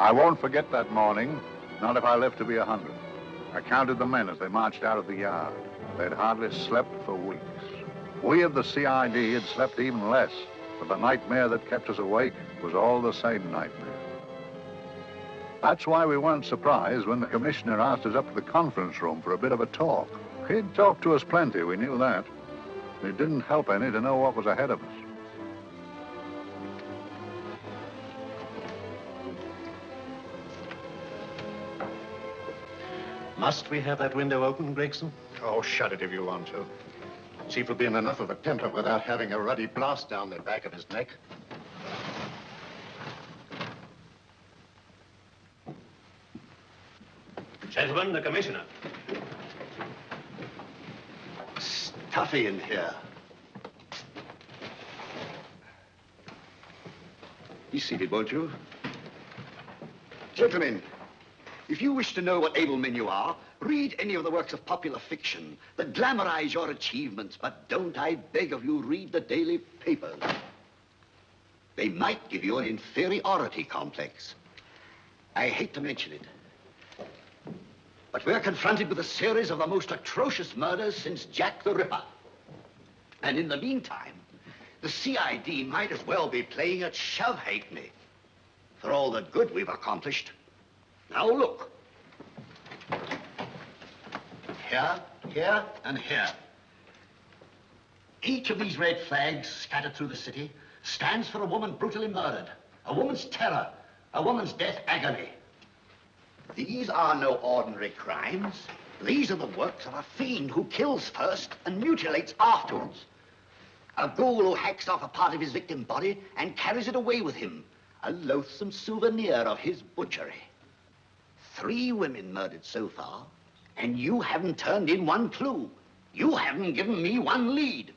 I won't forget that morning, not if I live to be 100. I counted the men as they marched out of the yard. They'd hardly slept for weeks. We of the CID had slept even less, but the nightmare that kept us awake was all the same nightmare. That's why we weren't surprised when the commissioner asked us up to the conference room for a bit of a talk. He'd talked to us plenty, we knew that. It didn't help any to know what was ahead of us. Must we have that window open, Gregson? Oh, shut it if you want to. Chief will be in enough of a temper without having a ruddy blast down the back of his neck. Gentlemen, the commissioner. Stuffy in here. Be seated, won't you? Gentlemen, if you wish to know what able men you are, read any of the works of popular fiction that glamorize your achievements, but don't, I beg of you, read the daily papers. They might give you an inferiority complex. I hate to mention it, but we're confronted with a series of the most atrocious murders since Jack the Ripper. And in the meantime, the CID might as well be playing at shove-halfpenny for all the good we've accomplished. Now look. Here, here, and here. Each of these red flags scattered through the city stands for a woman brutally murdered, a woman's terror, a woman's death agony. These are no ordinary crimes. These are the works of a fiend who kills first and mutilates afterwards. A ghoul who hacks off a part of his victim's body and carries it away with him, a loathsome souvenir of his butchery. 3 women murdered so far, and you haven't turned in one clue. You haven't given me one lead.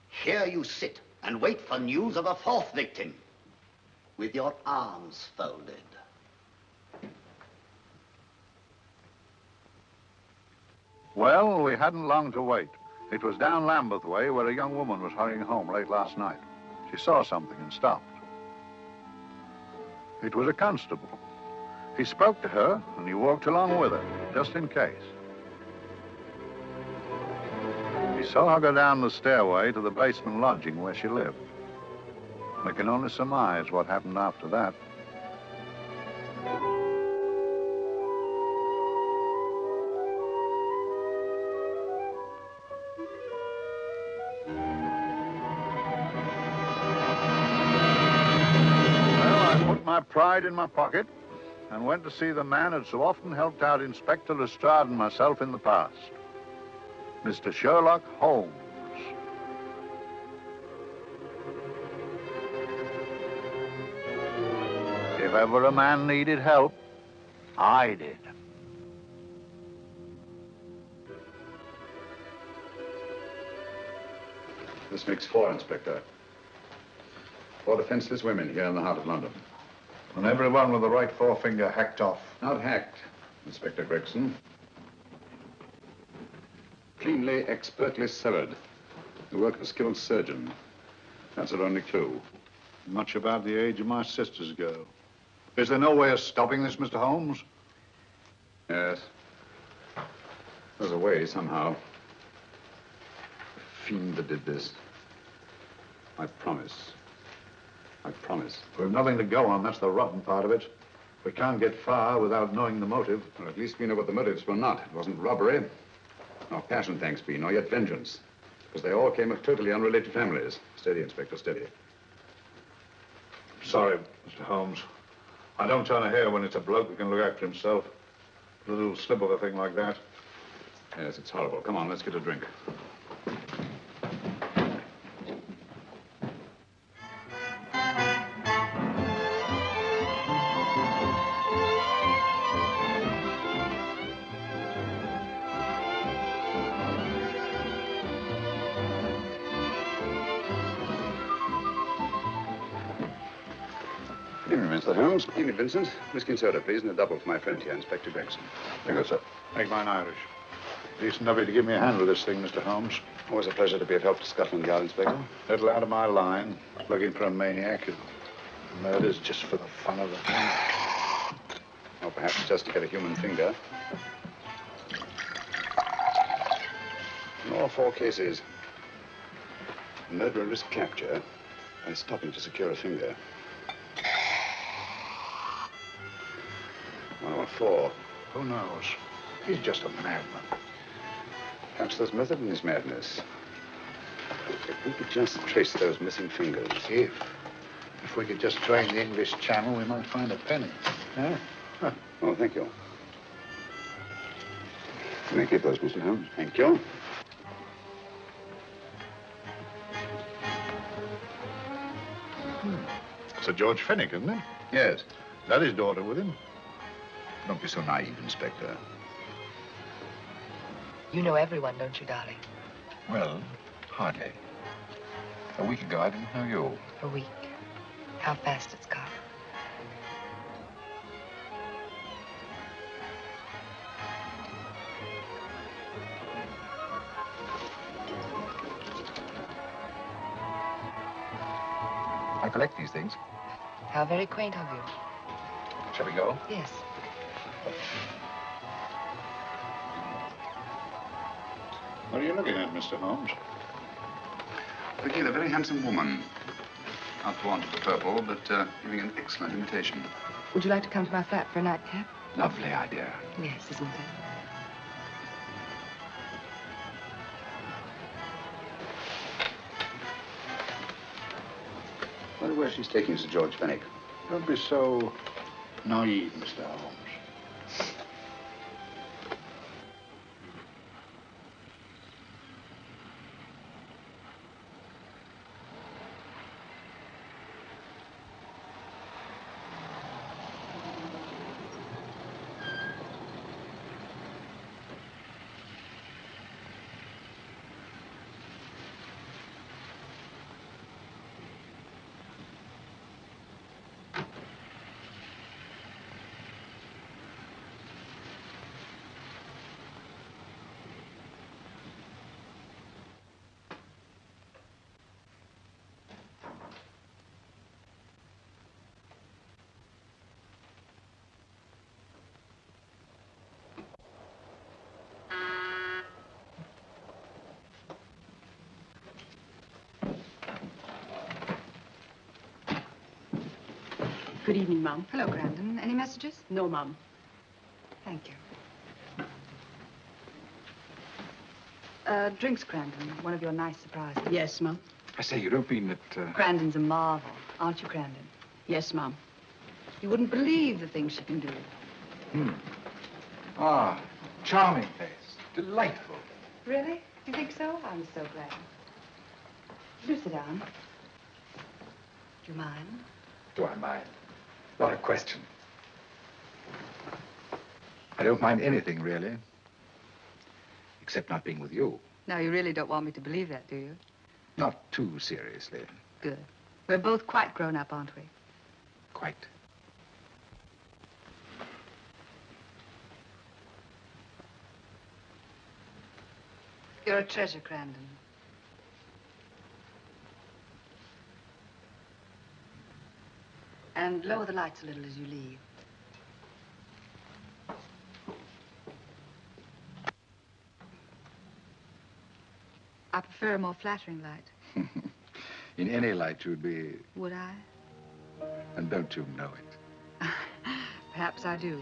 Here you sit and wait for news of a 4th victim, with your arms folded. Well, we hadn't long to wait. It was down Lambeth Way where a young woman was hurrying home late last night. She saw something and stopped. It was a constable. He spoke to her, and he walked along with her, just in case. He saw her go down the stairway to the basement lodging where she lived. We can only surmise what happened after that. My pride in my pocket and went to see the man who'd so often helped out Inspector Lestrade and myself in the past, Mr. Sherlock Holmes. If ever a man needed help, I did. This makes 4, Inspector. 4 defenseless women here in the heart of London. And everyone with the right forefinger hacked off. Not hacked, Inspector Gregson. Cleanly, expertly severed. The work of a skilled surgeon. That's our only clue. Much about the age of my sister's girl. Is there no way of stopping this, Mr. Holmes? Yes. There's a way, somehow. The fiend that did this. I promise. I promise. We've nothing to go on. That's the rotten part of it. We can't get far without knowing the motive. Well, at least we know what the motives were not. It wasn't robbery, nor passion, thanks be, nor yet vengeance. Because they all came of totally unrelated families. Steady, Inspector, steady. Sorry, Mr. Holmes. I don't turn a hair when it's a bloke who can look after himself. A little slip of a thing like that. Yes, it's horrible. Come on, let's get a drink. Mr. Holmes. Evening, Vincent. Whiskey and soda, please, and a double for my friend here, Inspector Gregson. Thank you, sir. Make mine Irish. Decent of you to give me a hand with this thing, Mr. Holmes. Always a pleasure to be of help to Scotland Yard, Inspector. Little out of my line. Looking for a maniac who murders just for the fun of the thing. perhaps, just to get a human finger. In all 4 cases, the murderer risked capture by stopping to secure a finger. 104. Who knows? He's just a madman. Perhaps there's method in his madness. If we could just trace those missing fingers. If we could just drain the English Channel, we might find a penny. Huh? Oh, thank you. Can I keep those, Mr. Holmes? Thank you. Sir George Fenwick, isn't it? Yes. Is that his daughter with him? Don't be so naive, Inspector. You know everyone, don't you, darling? Well, hardly. A week ago, I didn't know you. A week. How fast it's gone. I collect these things. How very quaint of you. Shall we go? Yes. What are you looking at, Mr. Holmes? Looking at a very handsome woman. Not drawn to the purple, but giving an excellent imitation. Would you like to come to my flat for a nightcap? Lovely idea. Yes, isn't it? I wonder where she's taking Sir George Fenwick. Don't be so naive, Mr. Holmes. Good evening, Mum. Hello, Grandon. Any messages? No, Mum. Thank you. Drinks, Grandon. One of your nice surprises. Yes, Mum. I say, you don't mean that... Grandon's a marvel, aren't you, Grandon? Yes, Mum. You wouldn't believe the things she can do. Ah, charming place. Delightful. Really? You think so? I'm so glad. Do sit down. Do you mind? Do I mind? What a question. I don't mind anything, really. Except not being with you. Now, you really don't want me to believe that, do you? Not too seriously. Good. We're both quite grown up, aren't we? Quite. You're a treasure, Grandon. And lower the lights a little as you leave. I prefer a more flattering light. In any light, you'd be... Would I? And don't you know it? Perhaps I do.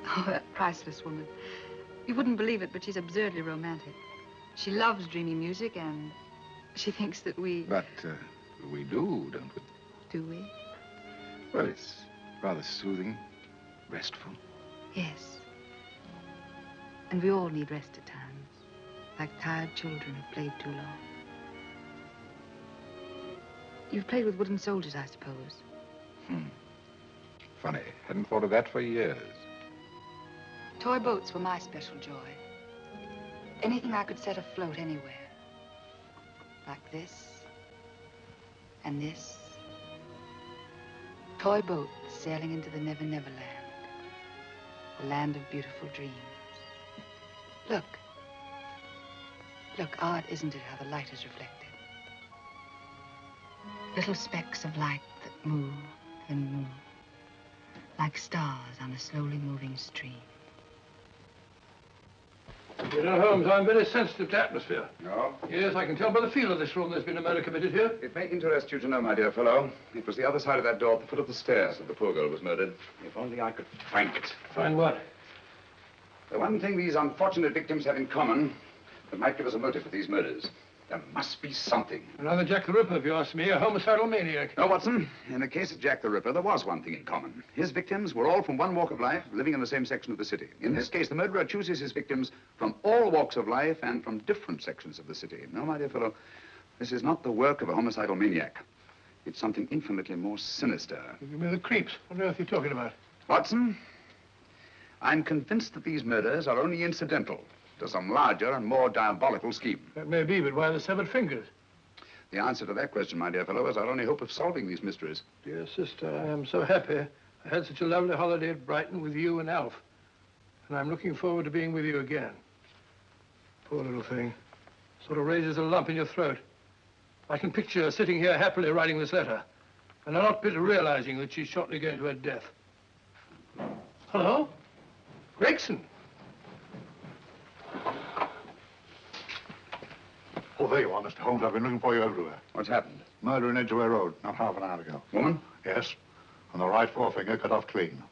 Oh, that priceless woman. You wouldn't believe it, but she's absurdly romantic. She loves dreamy music, and she thinks that we... But we do, don't we? Do we? Well, it's rather soothing, restful. Yes. And we all need rest at times, like tired children who've played too long. You've played with wooden soldiers, I suppose. Funny. Hadn't thought of that for years. Toy boats were my special joy. Anything I could set afloat anywhere. Like this. And this. Toy boats sailing into the Never Never Land. The land of beautiful dreams. Look. Look, odd, isn't it, how the light is reflected? Little specks of light that move and move, like stars on a slowly moving stream. You know, Holmes, I'm very sensitive to atmosphere. No? Yes, I can tell by the feel of this room there's been a murder committed here. It may interest you to know, my dear fellow, it was the other side of that door at the foot of the stairs that the poor girl was murdered. If only I could find it. Find what? The one thing these unfortunate victims have in common that might give us a motive for these murders. There must be something. Another Jack the Ripper, if you ask me, a homicidal maniac. No, Watson. In the case of Jack the Ripper, there was one thing in common. His victims were all from one walk of life, living in the same section of the city. In this case, the murderer chooses his victims from all walks of life and from different sections of the city. No, my dear fellow, this is not the work of a homicidal maniac. It's something infinitely more sinister. You mean the creeps? What on earth are you talking about? Watson, I'm convinced that these murders are only incidental to some larger and more diabolical scheme. That may be, but why the severed fingers? The answer to that question, my dear fellow, is our only hope of solving these mysteries. Dear sister, I am so happy. I had such a lovely holiday at Brighton with you and Alf. And I'm looking forward to being with you again. Poor little thing. Sort of raises a lump in your throat. I can picture her sitting here happily writing this letter. And a not bit realizing that she's shortly going to her death. Hello? Gregson. Oh, there you are, Mr. Holmes. I've been looking for you everywhere. What's happened? Murder in Edgware Road, not half an hour ago. Woman? Yes. And the right forefinger cut off clean.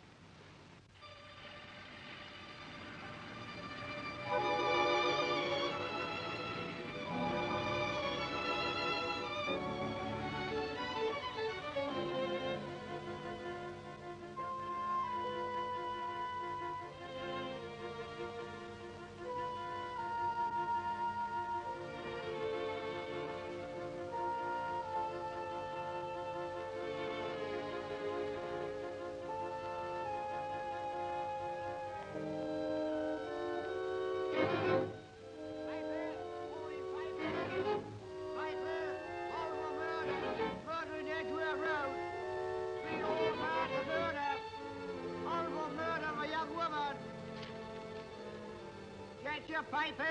Your paper!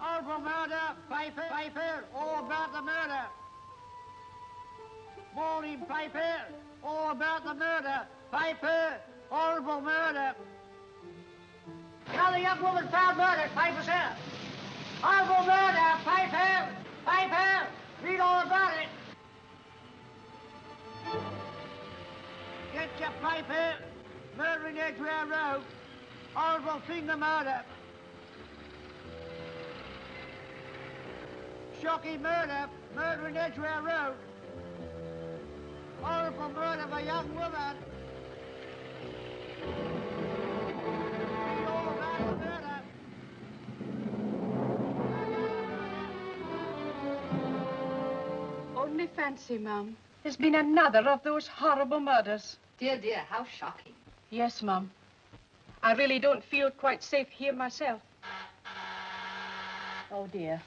All for murder! Paper! All about the murder! Morning paper! All about the murder! Paper! All for murder! Another young woman found murdered! Paper, sir! All for murder! Paper! Read all about it! Get your paper! Murder in Edgware Road! Horrible finger murder. Shocking murder. Murder in Edgware Road. Horrible murder of a young woman. Read all about the murder. Only fancy, Mum. There's been another of those horrible murders. Dear, how shocking. Yes, Mum. I really don't feel quite safe here myself. Oh, dear.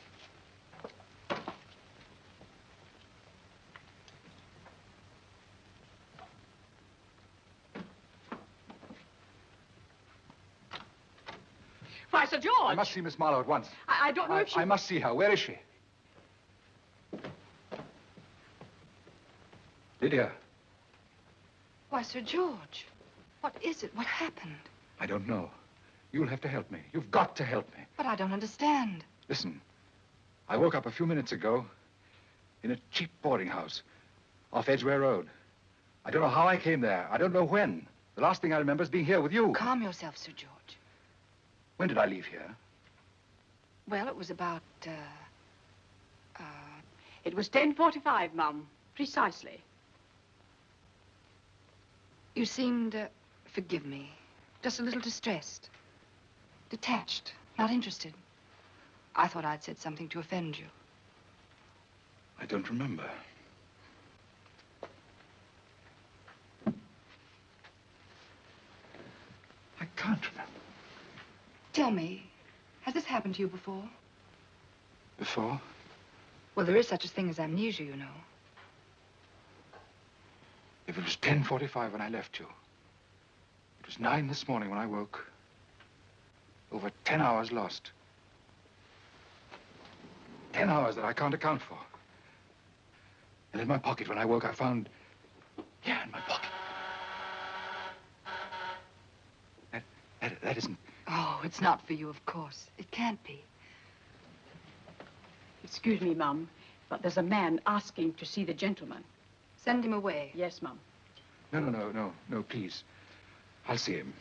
Why, Sir George! I must see Miss Marlowe at once. I don't know if she... I must see her. Where is she? Lydia. Why, Sir George, what is it? What happened? I don't know. You'll have to help me. You've got to help me. But I don't understand. Listen, I woke up a few minutes ago in a cheap boarding house off Edgware Road. I don't know how I came there. I don't know when. The last thing I remember is being here with you. Calm yourself, Sir George. When did I leave here? Well, it was about, It was 10:45, Mum. Precisely. You seemed, forgive me, just a little distressed. Detached, not interested. I thought I'd said something to offend you. I don't remember. I can't remember. Tell me, has this happened to you before? Before? Well, there is such a thing as amnesia, you know. If it was 10:45 when I left you, it was 9 this morning when I woke. Over 10 hours lost. 10 hours that I can't account for. And in my pocket, when I woke, I found... Yeah, in my pocket. That isn't... Oh, it's not for you, of course. It can't be. Excuse me, Mum, but there's a man asking to see the gentleman. Send him away. Yes, Mum. No, please. I'll see him.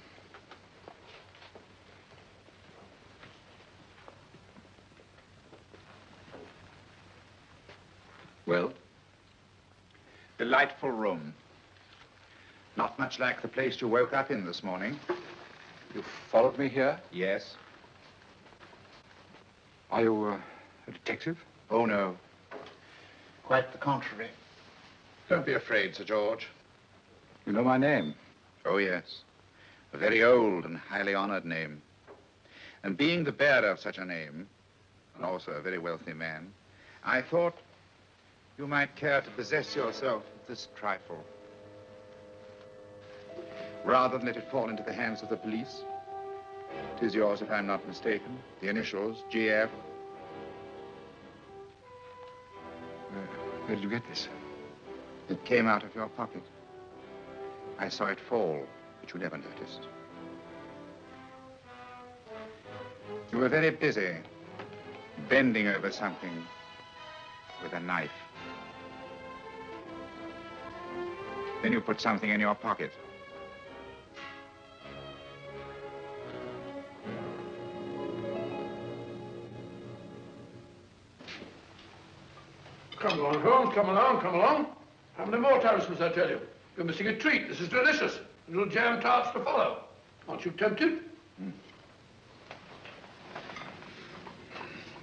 Well? Delightful room. Not much like the place you woke up in this morning. You followed me here? Yes. Are you a detective? Oh, no. Quite the contrary. Don't be afraid, Sir George. You know my name? Oh, yes. A very old and highly honored name. And being the bearer of such a name, and also a very wealthy man, I thought you might care to possess yourself of this trifle. Rather than let it fall into the hands of the police. It is yours, if I'm not mistaken. The initials, GF. Where did you get this? It came out of your pocket. I saw it fall, but you never noticed. You were very busy, bending over something with a knife. Then you put something in your pocket. Come along, Holmes, come along, come along. How many more times must I tell you? You're missing a treat. This is delicious. Little jam tarts to follow. Aren't you tempted?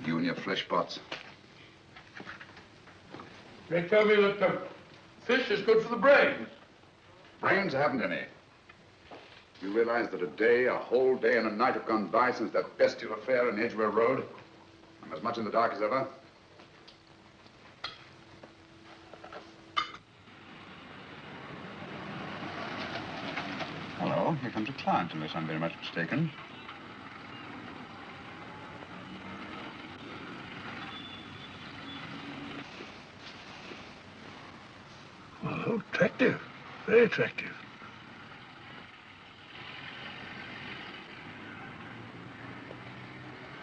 You and your flesh pots. They tell me that fish is good for the brain. Brains haven't any. You realize that a whole day and a night have gone by since that bestial affair in Edgware Road? I'm as much in the dark as ever. Hello, here comes a client, unless I'm very much mistaken. Oh, attractive. Very attractive.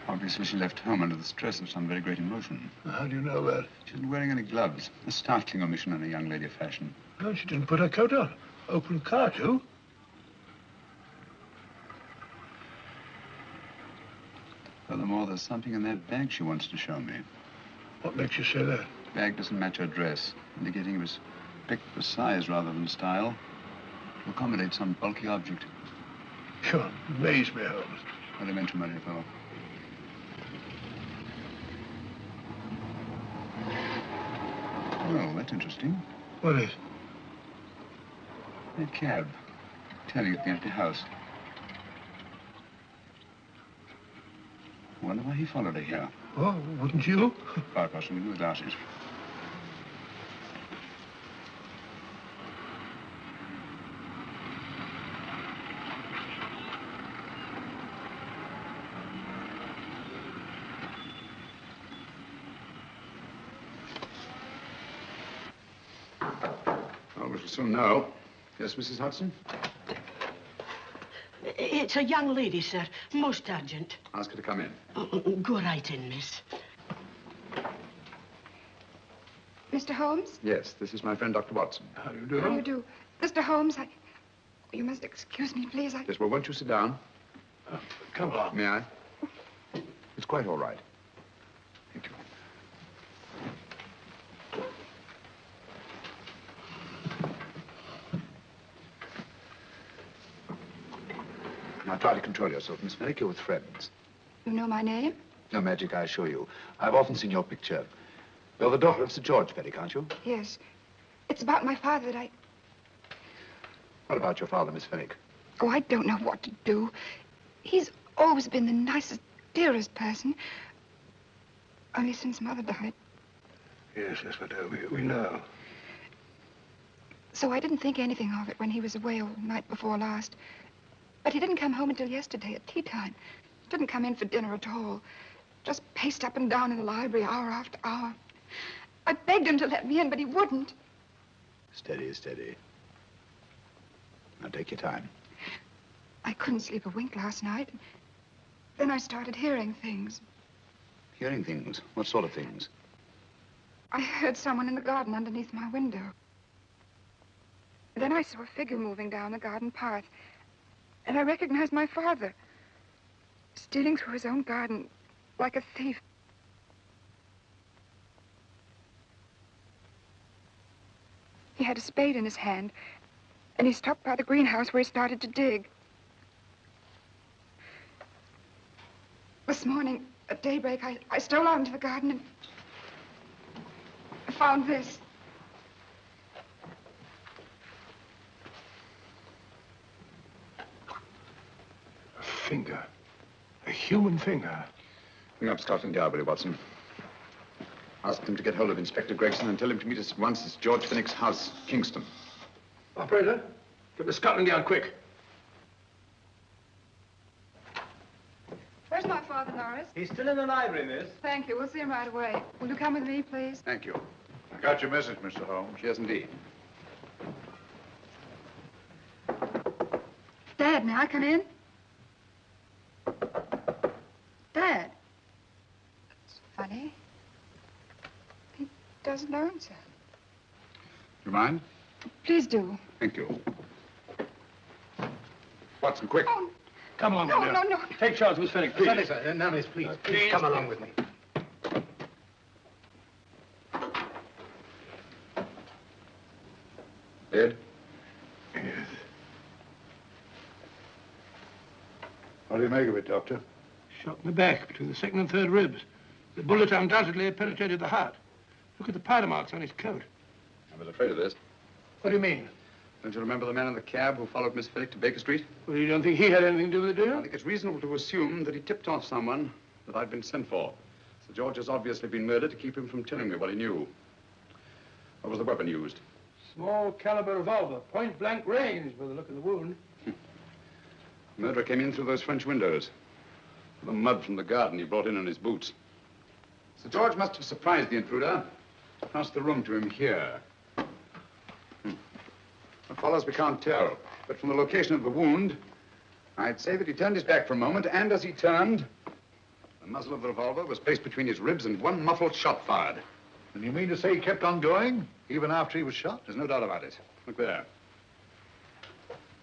Obviously, she left home under the stress of some very great emotion. How do you know that? She isn't wearing any gloves. A startling omission in a young lady of fashion. No, she didn't put her coat on. Open car, too. Furthermore, there's something in that bag she wants to show me. What makes you say that? The bag doesn't match her dress, indicating it was picked for size rather than style, to accommodate some bulky object. You amaze me, Holmes. What do you mention money for? Oh, that's interesting. What is? That cab. Turning at the empty house. I wonder why he followed her here. Oh, wouldn't you? Quite possibly with the glasses. Well, we shall soon know. Yes, Mrs. Hudson? It's a young lady, sir. Most urgent. Ask her to come in. Go right in, miss. Mr. Holmes? Yes, this is my friend, Dr. Watson. How do you do? How do you do? Mr. Holmes, you must excuse me, please. Yes, well, won't you sit down? Come on. May I? It's quite all right. Thank you. Now, try to control yourself, Miss Merrick. You're with friends. You know my name? No magic, I assure you. I've often seen your picture. You're the daughter of Sir George Merrick, aren't you? Yes. It's about my father that What about your father, Miss Fenwick? Oh, I don't know what to do. He's always been the nicest, dearest person. Only since Mother died. Yes, but we know. So I didn't think anything of it when he was away all night before last. But he didn't come home until yesterday at tea time. Didn't come in for dinner at all. just paced up and down in the library hour after hour. I begged him to let me in, but he wouldn't. Steady, steady. Now take your time. I couldn't sleep a wink last night. Then I started hearing things. Hearing things? What sort of things? I heard someone in the garden underneath my window. Then I saw a figure moving down the garden path. And I recognized my father, stealing through his own garden like a thief. He had a spade in his hand, and he stopped by the greenhouse where he started to dig. This morning, at daybreak, I stole out into the garden and I found this. A finger. A human finger. Bring up Scotland Yard, Willie Watson. Ask them to get hold of Inspector Gregson and tell him to meet us at once at George Finnick's house, Kingston. Operator, get the Scotland Yard quick. Where's my father, Norris? He's still in the library, miss. Thank you. We'll see him right away. Will you come with me, please? Thank you. I got your message, Mr. Holmes. Yes, indeed. Dad, may I come in? Dad. It's funny. He doesn't answer. You mind? Please do. Thank you. Watson, quick. Oh, Come along, no, my dear. no, no. Take charge, Miss Finnick, please. Sorry, sir. Now, miss, please. Please come along with me. Ed? Yes. What do you make of it, Doctor? Shot in the back, between the second and third ribs. The bullet undoubtedly penetrated the heart. Look at the powder marks on his coat. I was afraid of this. What do you mean? Don't you remember the man in the cab who followed Miss Finnick to Baker Street? Well, you don't think he had anything to do with the I deal? think it's reasonable to assume that he tipped off someone that I'd been sent for. Sir George has obviously been murdered to keep him from telling me what he knew. What was the weapon used? Small caliber revolver, point blank range by the look of the wound. The murderer came in through those French windows. The mud from the garden he brought in his boots. Sir George must have surprised the intruder. Passed the room to him here. What follows, we can't tell. But from the location of the wound, I'd say that he turned his back for a moment, and as he turned, the muzzle of the revolver was placed between his ribs and one muffled shot fired. And you mean to say he kept on going, even after he was shot? There's no doubt about it. Look there.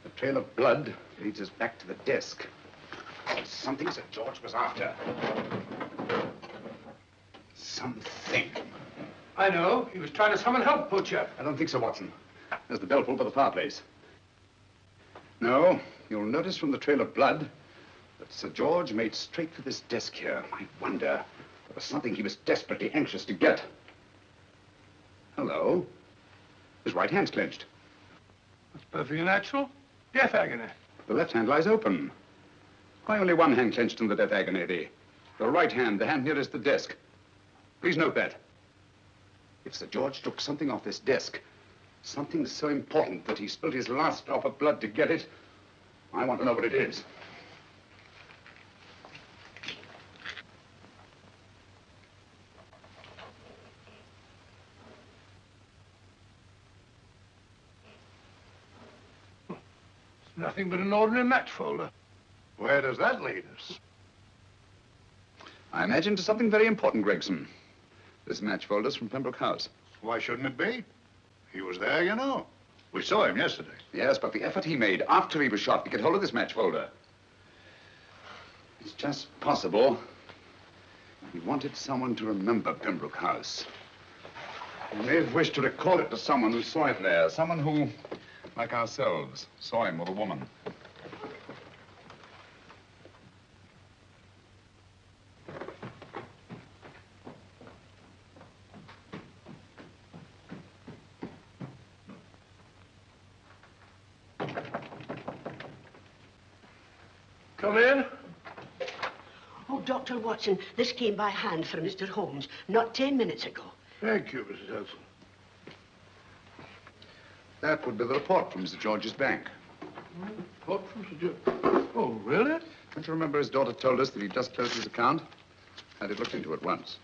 The trail of blood leads us back to the desk. Something Sir George was after. Something. I know. He was trying to summon help, poor chap. I don't think so, Watson. There's the bell pull by the fireplace. No, you'll notice from the trail of blood that Sir George made straight for this desk here. I wonder, there was something he was desperately anxious to get. Hello. His right hand's clenched. That's perfectly natural. Death agony. The left hand lies open. Why only one hand clenched in the death agony? The right hand, the hand nearest the desk. Please note that. If Sir George took something off this desk, something so important that he spilled his last drop of blood to get it, I want to know what it is. It's nothing but an ordinary match folder. Where does that lead us? I imagine to something very important, Gregson. This match folder's from Pembroke House. Why shouldn't it be? He was there, you know. We saw him yesterday. Yes, but the effort he made after he was shot to get hold of this match folder. It's just possible he wanted someone to remember Pembroke House. He may have wished to recall it to someone who saw it there. Someone who, like ourselves, saw him with a woman. Come in. Oh, Dr. Watson, this came by hand from Mr. Holmes not 10 minutes ago. Thank you, Mrs. Elson. That would be the report from Sir George's bank. Report from Sir George. Oh, really? Don't you remember his daughter told us that he'd just closed his account? Had it looked into at once.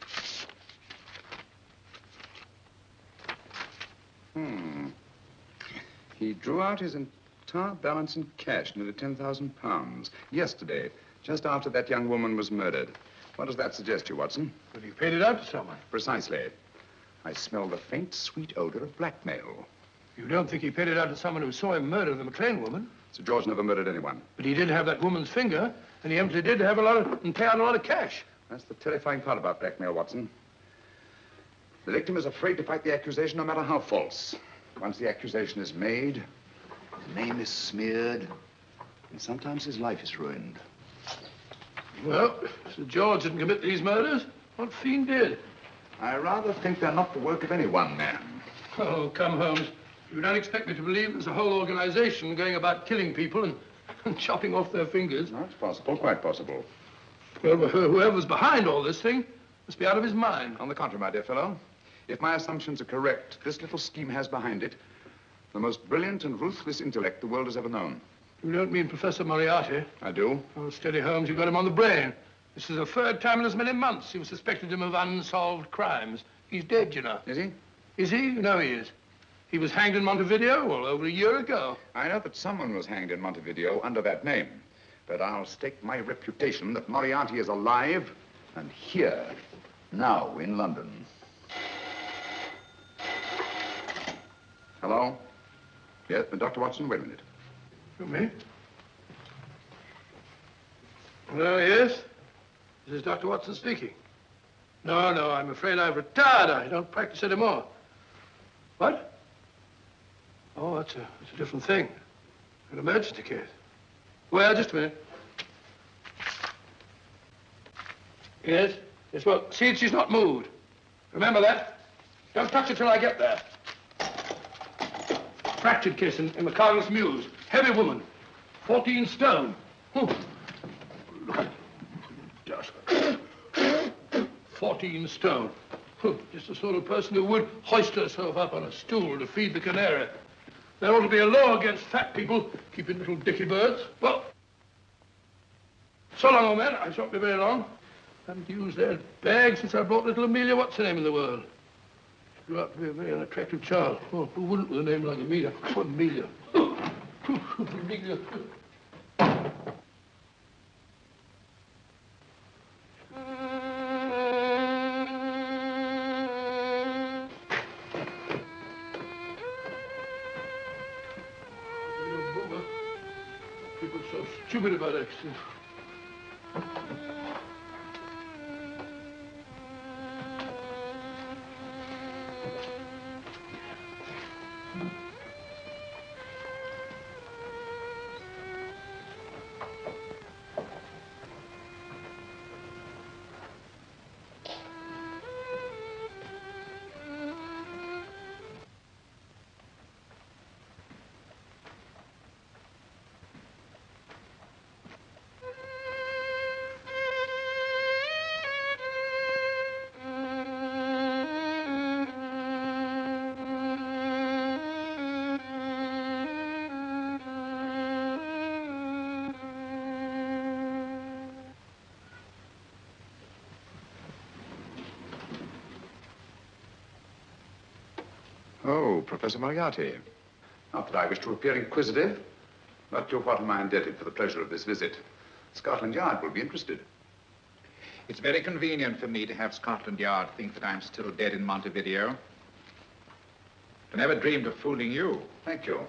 He drew out his entire balance in cash, nearly £10,000, yesterday, just after that young woman was murdered. What does that suggest you, Watson? But he paid it out to someone. Precisely. I smell the faint, sweet odor of blackmail. You don't think he paid it out to someone who saw him murder the McLean woman? Sir George never murdered anyone. But he did have that woman's finger, and he empty did have and pay out a lot of cash. That's the terrifying part about blackmail, Watson. The victim is afraid to fight the accusation, no matter how false. Once the accusation is made, his name is smeared, and sometimes his life is ruined. Well, Sir George didn't commit these murders. What fiend did? I rather think they're not the work of any one man. Oh, come, Holmes. You don't expect me to believe there's a whole organization going about killing people and chopping off their fingers? No, it's possible, quite possible. Well, whoever's behind all this thing must be out of his mind. On the contrary, my dear fellow, if my assumptions are correct, this little scheme has behind it the most brilliant and ruthless intellect the world has ever known. You don't mean Professor Moriarty? I do. Oh, steady, Holmes. You've got him on the brain. This is the third time in as many months you've suspected him of unsolved crimes. He's dead, you know. Is he? Is he? You know he is. He was hanged in Montevideo, well, over a year ago. I know that someone was hanged in Montevideo under that name. But I'll stake my reputation that Moriarty is alive and here, now, in London. Hello? Yes, Dr. Watson, wait a minute. You me? Well, yes. This is Dr. Watson speaking. No, I'm afraid I've retired. I don't practice anymore. What? Oh, that's a different thing. An emergency case. Well, just a minute. Yes? Yes, well, see that she's not moved. Remember that? Don't touch her till I get there. Fractured case in the Cardinal's Mews. Heavy woman. 14 stone. Oh. Look at it. 14 stone. Just the sort of person who would hoist herself up on a stool to feed the canary. There ought to be a law against fat people keeping little dicky birds. Well, so long, old man. I shan't be very long. Haven't used their bag since I brought little Amelia. What's her name in the world? She grew up to be a very unattractive child. Oh, who wouldn't with a name like Amelia? Oh, Amelia. Amelia. People are so stupid about accidents. Oh, Professor Moriarty. Not that I wish to appear inquisitive, but to what am I indebted for the pleasure of this visit? Scotland Yard will be interested. It's very convenient for me to have Scotland Yard think that I'm still dead in Montevideo. I never dreamed of fooling you. Thank you.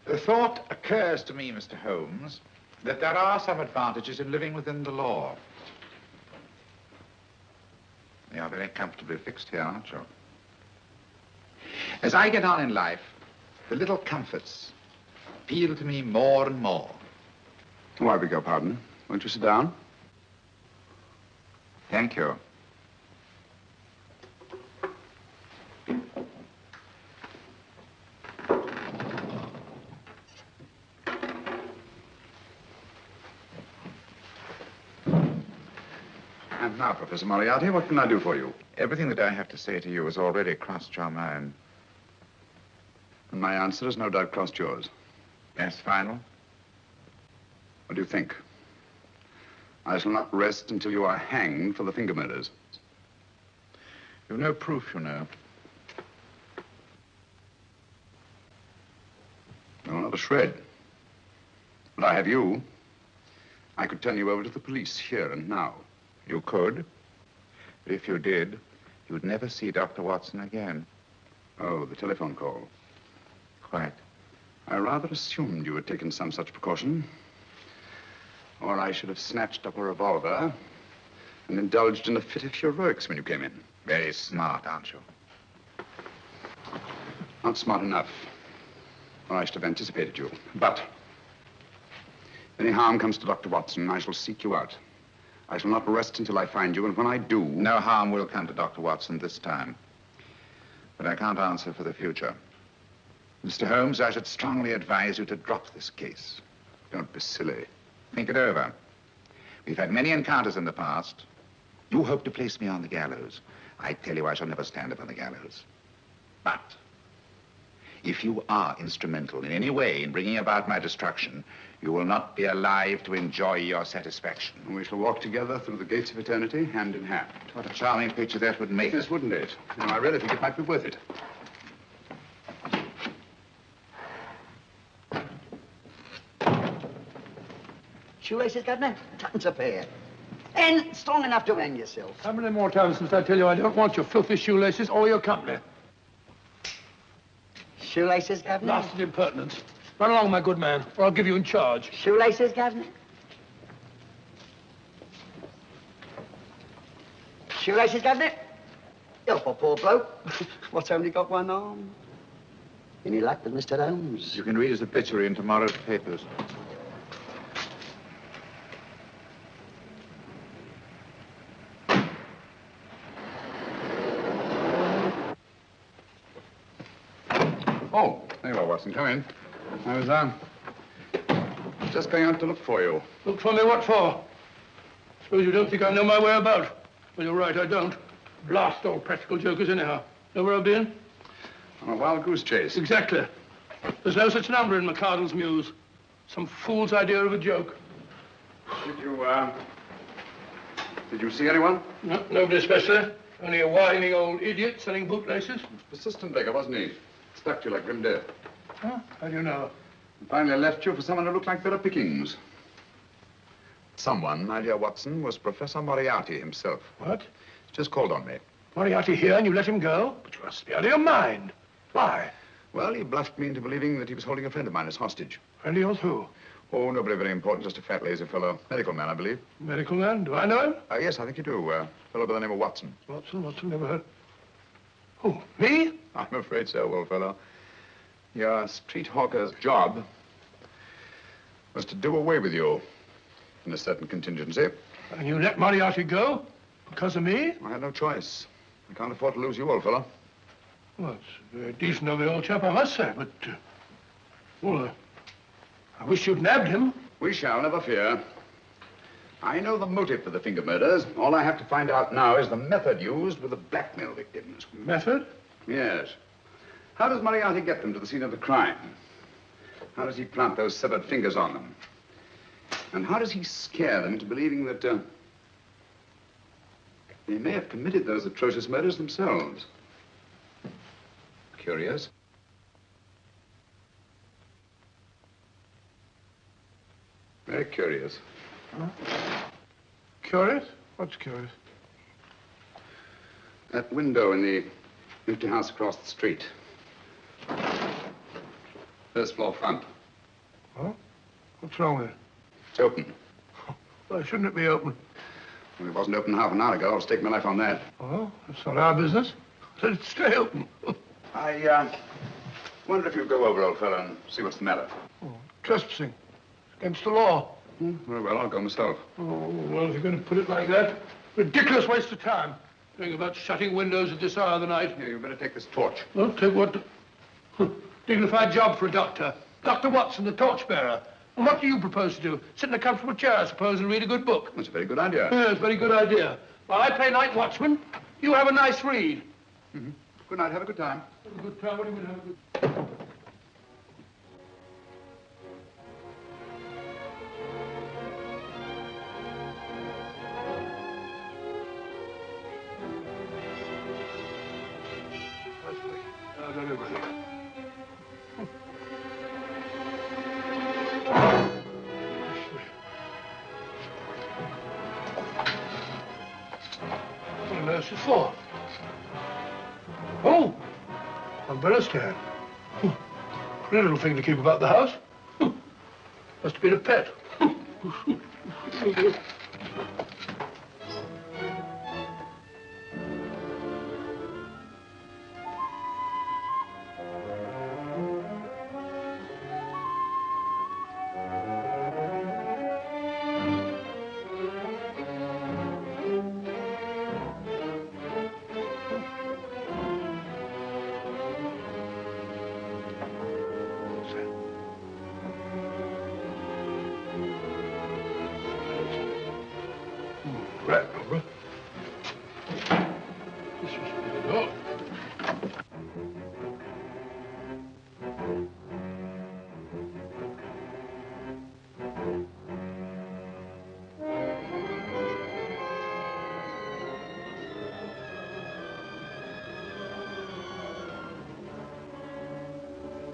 The thought occurs to me, Mr. Holmes, that there are some advantages in living within the law. You are very comfortably fixed here, aren't you? As I get on in life, the little comforts appeal to me more and more. Oh, I beg your pardon. Won't you sit down? Thank you. And now, Professor Moriarty, what can I do for you? Everything that I have to say to you has already crossed your mind. And my answer has no doubt crossed yours. Yes, final? What do you think? I shall not rest until you are hanged for the finger murders. You've no proof, you know. No, not a shred. But I have you. I could turn you over to the police here and now. You could. But if you did, you'd never see Dr. Watson again. Oh, the telephone call. Quite. I rather assumed you had taken some such precaution. Or I should have snatched up a revolver and indulged in a fit of heroics when you came in. Very smart, aren't you? Not smart enough. Or I should have anticipated you. But if any harm comes to Dr. Watson, I shall seek you out. I shall not rest until I find you, and when I do... No harm will come to Dr. Watson this time. But I can't answer for the future. Mr. Holmes, I should strongly advise you to drop this case. Don't be silly. Think it over. We've had many encounters in the past. You hope to place me on the gallows. I tell you, I shall never stand upon the gallows. But if you are instrumental in any way in bringing about my destruction, you will not be alive to enjoy your satisfaction. And we shall walk together through the gates of eternity, hand in hand. What a charming picture that would make. Yes, wouldn't it? You know, I really think it might be worth it. Shoelaces, Governor? Tuppence a pair. And strong enough to hang yourself. How many more times must I tell you I don't want your filthy shoelaces or your company? Shoelaces, Governor? Blasted impertinence. Run along, my good man, or I'll give you in charge. Shoelaces, Governor? Shoelaces, Governor? Help a poor bloke. What's only got one arm? Any luck with Mr. Holmes? You can read his obituary in tomorrow's papers. Oh, there you are, Watson. Come in. I was, just going out to look for you. Look for me what for? Suppose you don't think I know my way about. Well, you're right, I don't. Blast all practical jokers anyhow. Know where I've been? On a wild goose chase. Exactly. There's no such number in McCardle's Muse. Some fool's idea of a joke. Did you see anyone? No, nobody especially. Only a whining old idiot selling bootlaces. Persistent beggar, wasn't he? Stuck to you like grim death. Huh? How do you know? And finally left you for someone who looked like better pickings. Someone, my dear Watson, was Professor Moriarty himself. What? Just called on me. Moriarty here and you let him go? But you must be out of your mind. Why? Well, he bluffed me into believing that he was holding a friend of mine as hostage. Friend of yours who? Oh, nobody very important, just a fat, lazy fellow. Medical man, I believe. Medical man? Do I know him? Yes, I think you do. A fellow by the name of Watson. Watson, never heard. Who, me? I'm afraid so, old fellow. Your street hawker's job was to do away with you in a certain contingency. And you let Moriarty go? Because of me? I had no choice. I can't afford to lose you, old fellow. Well, it's very decent of the old chap, I must say, but... I wish you'd nabbed him. We shall, never fear. I know the motive for the finger murders. All I have to find out now is the method used with the blackmail victims. Method? Yes. How does Moriarty get them to the scene of the crime? How does he plant those severed fingers on them? And how does he scare them into believing that they may have committed those atrocious murders themselves? Curious. Very curious. Huh? Curious? What's curious? That window in the empty house across the street. First floor front. Huh? What's wrong with it? It's open. Why shouldn't it be open? Well, it wasn't open half an hour ago. I'll stake my life on that. Oh, that's not our business. Let it stay open. I wonder if you'd go over, old fellow, and see what's the matter. Oh, trespassing. It's against the law. Very well, I'll go myself. Oh, well, if you're going to put it like that, ridiculous waste of time. Doing about shutting windows at this hour of the night. Here, you better take this torch. Well, take what? Dignified job for a doctor. Dr. Watson, the torchbearer. And what do you propose to do? Sit in a comfortable chair, I suppose, and read a good book? That's a very good idea. Yes, very good idea. While I play night watchman, you have a nice read. Mm-hmm. Good night. Have a good time. Have a good time. What do you mean, have a good... for? Oh, umbrella stand. Pretty little thing to keep about the house. Must have been a pet. Right, Cobra. This was the door.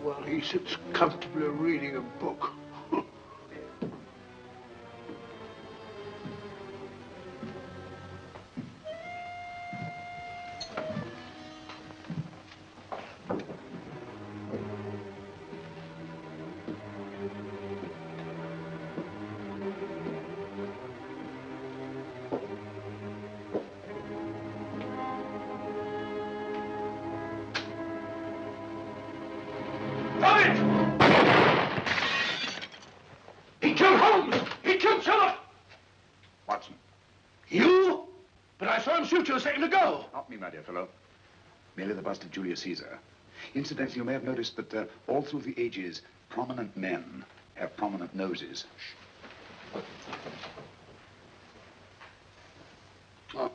While he sits comfortably reading a book. He killed Holmes! He killed Sherlock! Watson. You? But I saw him shoot you a second ago. Not me, my dear fellow. Merely the bust of Julius Caesar. Incidentally, you may have noticed that all through the ages, prominent men have prominent noses. Oh,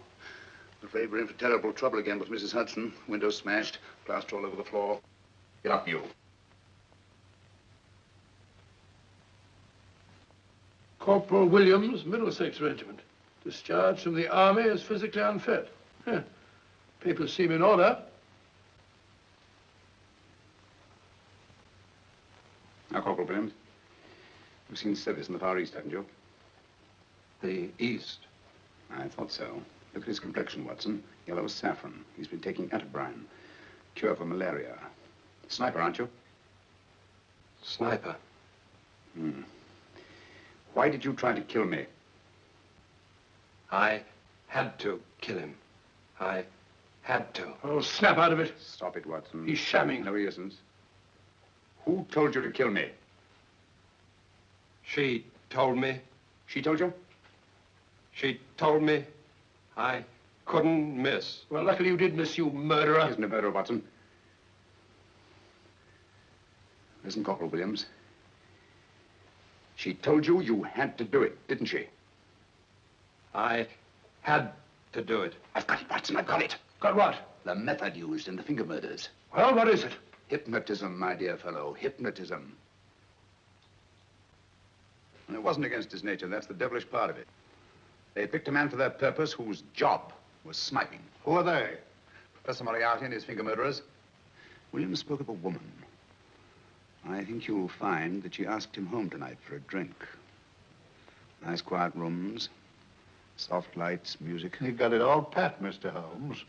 I'm afraid we're in for terrible trouble again with Mrs. Hudson. Windows smashed, plaster all over the floor. Get up, you. Corporal Williams, Middlesex Regiment. Discharged from the army as physically unfit. Papers seem in order. Now, Corporal Williams, you've seen service in the Far East, haven't you? The East. I thought so. Look at his complexion, Watson. Yellow as saffron. He's been taking atabrine. Cure for malaria. Sniper, aren't you? Sniper. Why did you try to kill me? I had to kill him. I had to. Oh, snap out of it. Stop it, Watson. He's shamming. No, he isn't. Who told you to kill me? She told me. She told you? She told me. I couldn't miss. Well, luckily you did miss, you murderer. Isn't a murderer, Watson. Listen, Corporal Williams. She told you you had to do it, didn't she? I had to do it. I've got it, Watson, I've got it. Got what? The method used in the finger murders. Well, what is it? Hypnotism, my dear fellow, hypnotism. And it wasn't against his nature, that's the devilish part of it. They picked a man for their purpose whose job was sniping. Who are they? Professor Moriarty and his finger murderers. Williams spoke of a woman. I think you'll find that she asked him home tonight for a drink. Nice quiet rooms, soft lights, music. You've got it all pat, Mr. Holmes.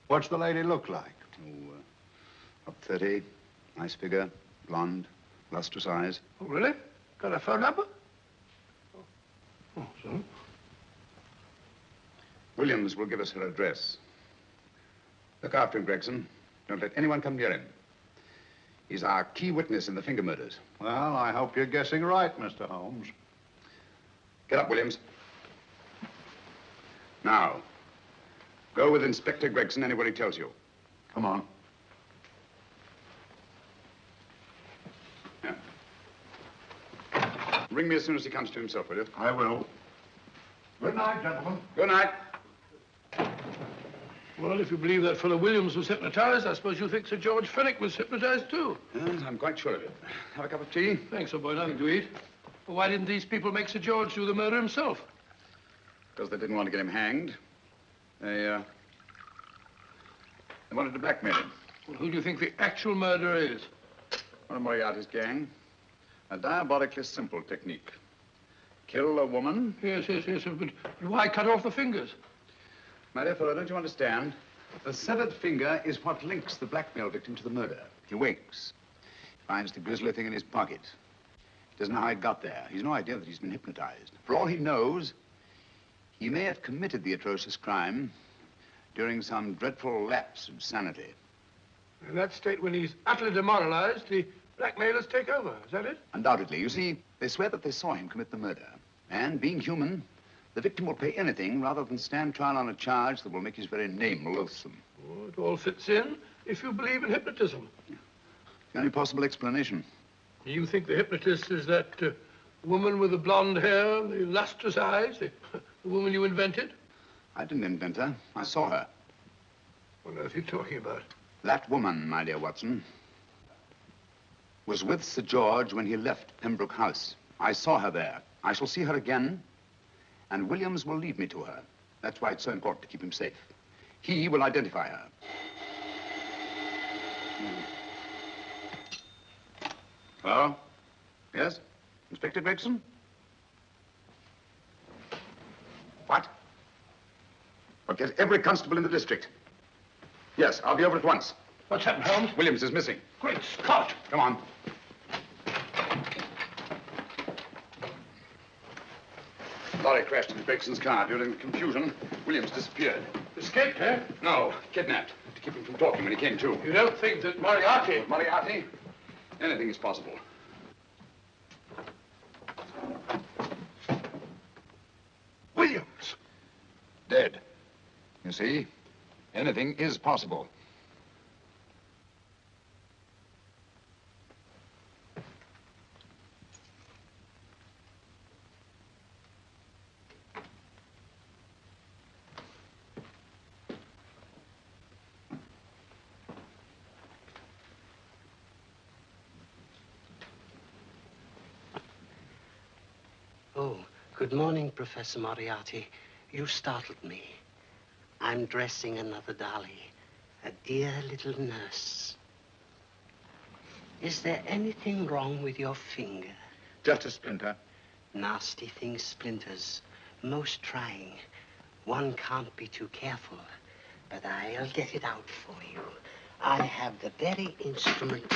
What's the lady look like? Oh, up 30, nice figure, blonde, lustrous eyes. Oh, really? Got a phone number? Oh, so? Williams will give us her address. Look after him, Gregson. Don't let anyone come near him. He's our key witness in the finger murders. Well, I hope you're guessing right, Mr. Holmes. Get up, Williams. Now, go with Inspector Gregson anywhere he tells you. Come on. Yeah. Ring me as soon as he comes to himself, will you? I will. Good night, gentlemen. Good night. Well, if you believe that fellow Williams was hypnotized, I suppose you think Sir George Fenwick was hypnotized, too. Yes, I'm quite sure of it. Have a cup of tea? Thanks, old boy. Nothing to eat. Well, why didn't these people make Sir George do the murder himself? Because they didn't want to get him hanged. They wanted to blackmail him. Well, who do you think the actual murderer is? One of Moriarty's gang. A diabolically simple technique. Kill a woman. Yes. But why cut off the fingers? My dear fellow, don't you understand? The severed finger is what links the blackmail victim to the murder. He wakes, finds the grisly thing in his pocket. Doesn't know how it got there. He's no idea that he's been hypnotized. For all he knows, he may have committed the atrocious crime during some dreadful lapse of sanity. In that state, when he's utterly demoralized, the blackmailers take over. Is that it? Undoubtedly. You see, they swear that they saw him commit the murder. And being human, the victim will pay anything rather than stand trial on a charge that will make his very name loathsome. Oh, it all fits in if you believe in hypnotism. The only possible explanation. You think the hypnotist is that woman with the blonde hair and the lustrous eyes, the woman you invented? I didn't invent her. I saw her. What on earth are you talking about? That woman, my dear Watson, was with Sir George when he left Pembroke House. I saw her there. I shall see her again, and Williams will lead me to her. That's why it's so important to keep him safe. He will identify her. Hello? Yes? Inspector Gregson? What? Well, get every constable in the district. Yes, I'll be over at once. What's happened, Holmes? Williams is missing. Great Scott! Come on. Lorry crashed into Gregson's car. During the confusion, Williams disappeared. Escaped, eh? No, kidnapped. To keep him from talking when he came to. You don't think that Moriarty... Moriarty? Anything is possible. Williams! Dead. You see, anything is possible. Oh, good morning, Professor Moriarty. You startled me. I'm dressing another dolly, a dear little nurse. Is there anything wrong with your finger? Just a splinter. Nasty thing, splinters. Most trying. One can't be too careful, but I'll get it out for you. I have the very instrument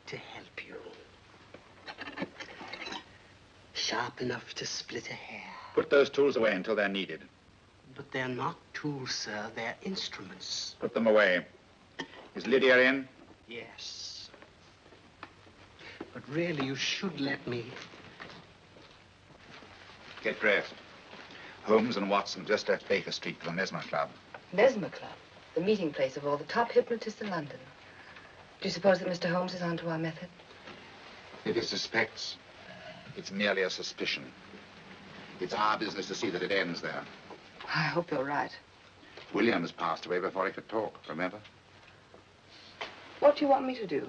to help you. Sharp enough to split a hair. Put those tools away until they're needed. But they're not tools, sir. They're instruments. Put them away. Is Lydia in? Yes. But really, you should let me. Get dressed. Holmes and Watson just left Baker Street for the Mesmer Club. Mesmer Club, the meeting place of all the top hypnotists in London. Do you suppose that Mr. Holmes is onto our method? If he suspects, it's merely a suspicion. It's our business to see that it ends there. I hope you're right. Williams passed away before he could talk, remember? What do you want me to do?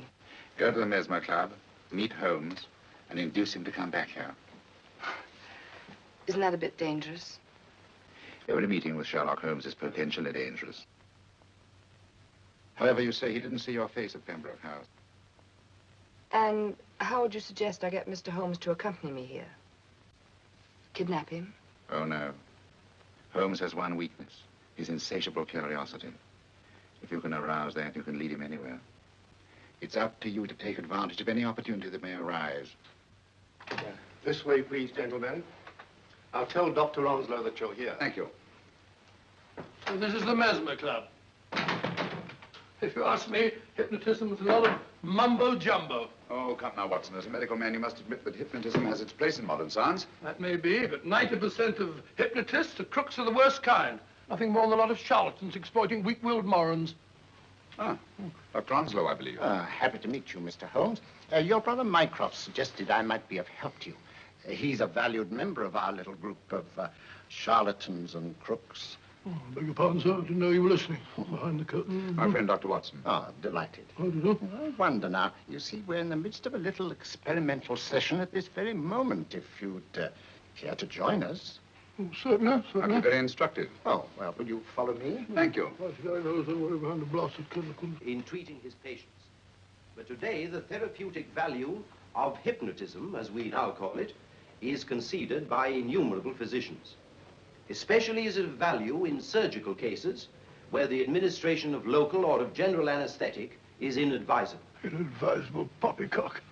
Go to the Mesmer Club, meet Holmes, and induce him to come back here. Isn't that a bit dangerous? Every meeting with Sherlock Holmes is potentially dangerous. However, you say he didn't see your face at Pembroke House. And how would you suggest I get Mr. Holmes to accompany me here? Kidnap him? Oh, no. Holmes has one weakness, his insatiable curiosity. If you can arouse that, you can lead him anywhere. It's up to you to take advantage of any opportunity that may arise. This way, please, gentlemen. I'll tell Dr. Onslow that you're here. Thank you. So this is the Mesmer Club. If you ask me, hypnotism is a lot of mumbo-jumbo. Oh, come now, Watson. As a medical man, you must admit that hypnotism has its place in modern science. That may be, but 90% of hypnotists are crooks of the worst kind. Nothing more than a lot of charlatans exploiting weak-willed morons. Ah, Dr. Onslow, I believe. Happy to meet you, Mr. Holmes. Your brother Mycroft suggested I might be of help to you. He's a valued member of our little group of charlatans and crooks. Oh, I beg your pardon, sir. I didn't know you were listening. Behind the curtain. My friend, Dr. Watson. Oh, delighted. How do you know? I wonder now. You see, we're in the midst of a little experimental session at this very moment. If you'd care to join us. Oh, certainly, certainly. That'd be very instructive. Oh, well, will you follow me? Thank you. What guy knows the way behind the blasted clinical? In treating his patients. But today, the therapeutic value of hypnotism, as we now call it, is conceded by innumerable physicians. Especially is it of value in surgical cases where the administration of local or of general anesthetic is inadvisable. Inadvisable poppycock.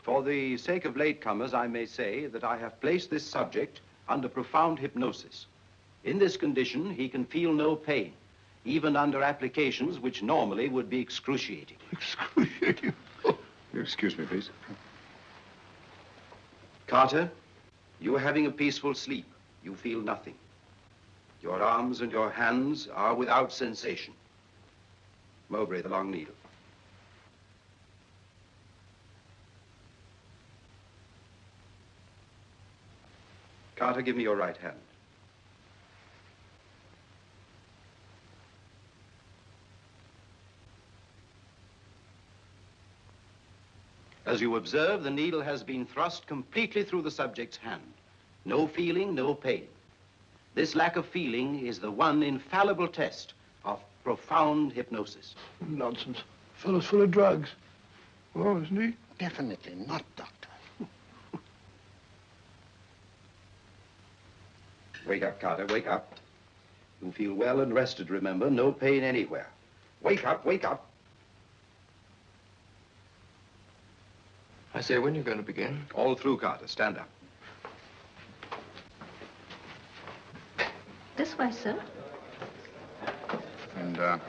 For the sake of latecomers, I may say that I have placed this subject under profound hypnosis. In this condition, he can feel no pain, even under applications which normally would be excruciating. Excruciating? Excuse me, please. Carter, you are having a peaceful sleep. You feel nothing. Your arms and your hands are without sensation. Mowbray, the long needle. Carter, give me your right hand. As you observe, the needle has been thrust completely through the subject's hand. No feeling, no pain. This lack of feeling is the one infallible test of profound hypnosis. Nonsense. Fellow's full of drugs. Oh, isn't he? Definitely not, Doctor. Wake up, Carter, wake up. You feel well and rested, remember. No pain anywhere. Wake up, wake up. I say, when are you going to begin? All through, Carter. Stand up. This way, sir. And, are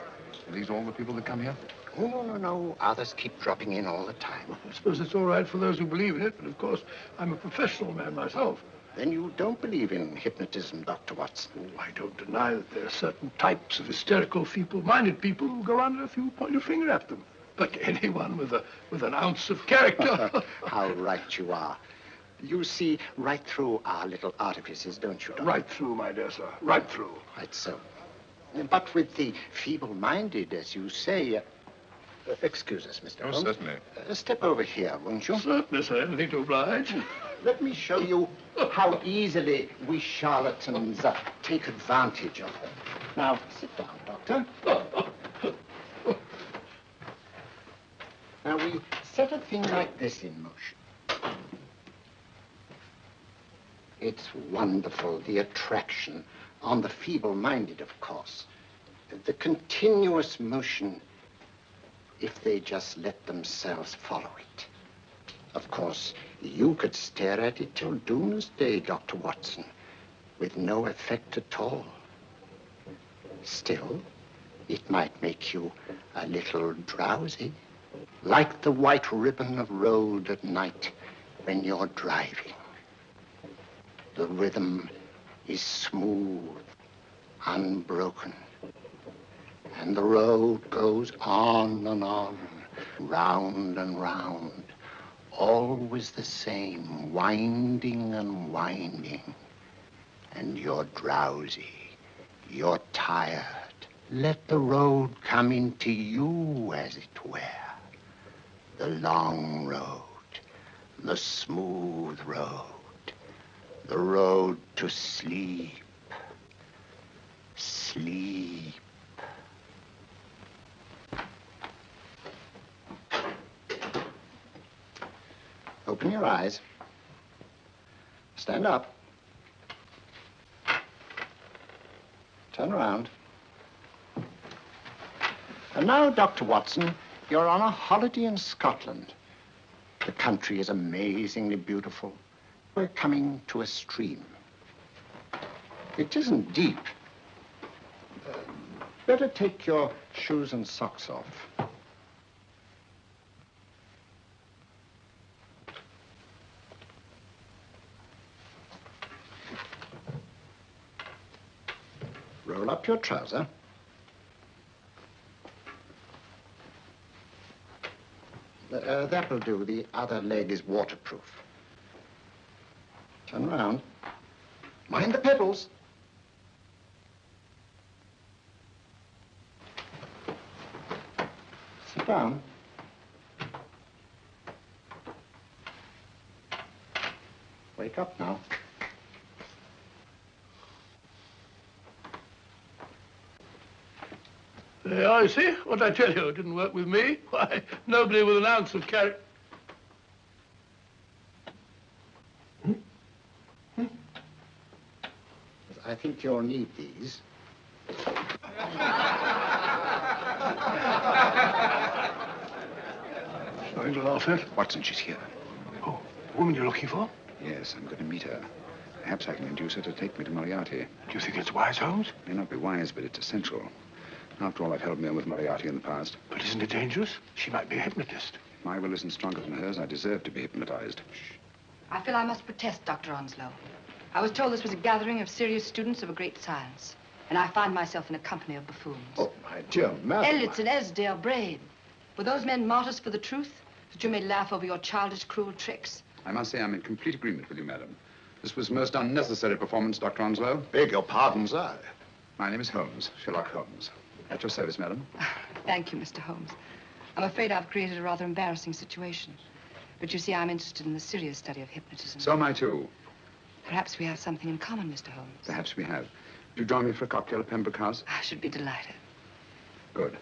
these all the people that come here? Oh, no. Others keep dropping in all the time. I suppose it's all right for those who believe in it, but of course, I'm a professional man myself. Then you don't believe in hypnotism, Dr. Watson? Oh, I don't deny that there are certain types of hysterical, feeble-minded people who go under if you point your finger at them. But anyone with an ounce of character. How right you are. You see right through our little artifices, don't you, Doctor? Right through, my dear sir. Right through. Right so. But with the feeble-minded, as you say... excuse us, Mr. Holmes. Certainly. Step over here, won't you? Certainly, sir. Anything to oblige. Let me show you how easily we charlatans take advantage of them. Now, sit down, Doctor. Now, we set a thing like this in motion. It's wonderful, the attraction on the feeble-minded, of course. The continuous motion, if they just let themselves follow it. Of course, you could stare at it till doomsday, Dr. Watson, with no effect at all. Still, it might make you a little drowsy, like the white ribbon of road at night when you're driving. The rhythm is smooth, unbroken, and the road goes on and on, round and round, always the same, winding and winding. And you're drowsy, you're tired. Let the road come into you, as it were. The long road, the smooth road, the road to sleep. Sleep. Open your eyes. Stand up. Turn around. And now, Dr. Watson, you're on a holiday in Scotland. The country is amazingly beautiful. We're coming to a stream. It isn't deep. Better take your shoes and socks off. Roll up your trouser. That will do. The other leg is waterproof. Turn around. Mind the pedals. Sit down. Wake up now. There, you see? What I tell you, it didn't work with me. Why, nobody with an ounce of character. I think you'll need these. Nothing to laugh at. Watson, she's here. Oh, the woman you're looking for? Yes, I'm going to meet her. Perhaps I can induce her to take me to Moriarty. Do you think it's wise, Holmes? It may not be wise, but it's essential. After all, I've held me on with Moriarty in the past. But isn't it dangerous? She might be a hypnotist. If my will isn't stronger than hers, I deserve to be hypnotized. I feel I must protest, Dr. Onslow. I was told this was a gathering of serious students of a great science, and I find myself in a company of buffoons. Oh, my dear madam. Elliott's and Esdale Braid. Were those men martyrs for the truth, that you may laugh over your childish, cruel tricks? I must say I'm in complete agreement with you, madam. This was most unnecessary performance, Dr. Onslow. Beg your pardon, sir. My name is Holmes, Sherlock Holmes. At your service, madam. Thank you, Mr. Holmes. I'm afraid I've created a rather embarrassing situation. But you see, I'm interested in the serious study of hypnotism. So am I, too. Perhaps we have something in common, Mr. Holmes. Perhaps we have. Do you join me for a cocktail at Pembroke House? I should be delighted. Good.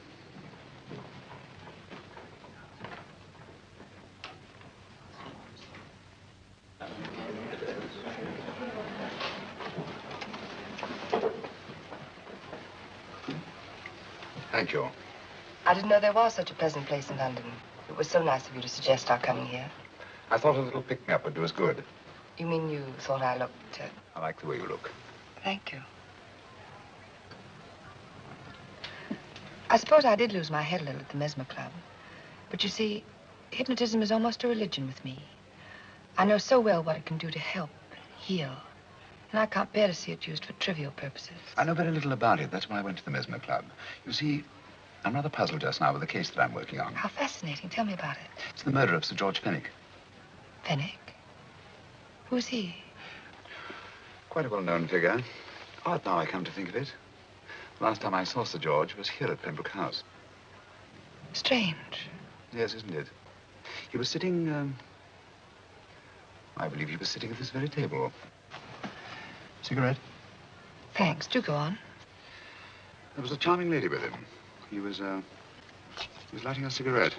Thank you. I didn't know there was such a pleasant place in London. It was so nice of you to suggest our coming here. I thought a little pick-me-up would do us good. You mean you thought I looked... I like the way you look. Thank you. I suppose I did lose my head a little at the Mesmer Club. But you see, hypnotism is almost a religion with me. I know so well what it can do to help, heal. And I can't bear to see it used for trivial purposes. I know very little about it. That's why I went to the Mesmer Club. You see, I'm rather puzzled just now with the case that I'm working on. How fascinating. Tell me about it. It's the murder of Sir George Fenwick. Fenwick? Who's he? Quite a well-known figure. Odd now I come to think of it. Last time I saw Sir George was here at Pembroke House. Strange. Yes, isn't it? He was sitting, I believe he was sitting at this very table. Cigarette? Thanks. Do go on. There was a charming lady with him. He was lighting a cigarette.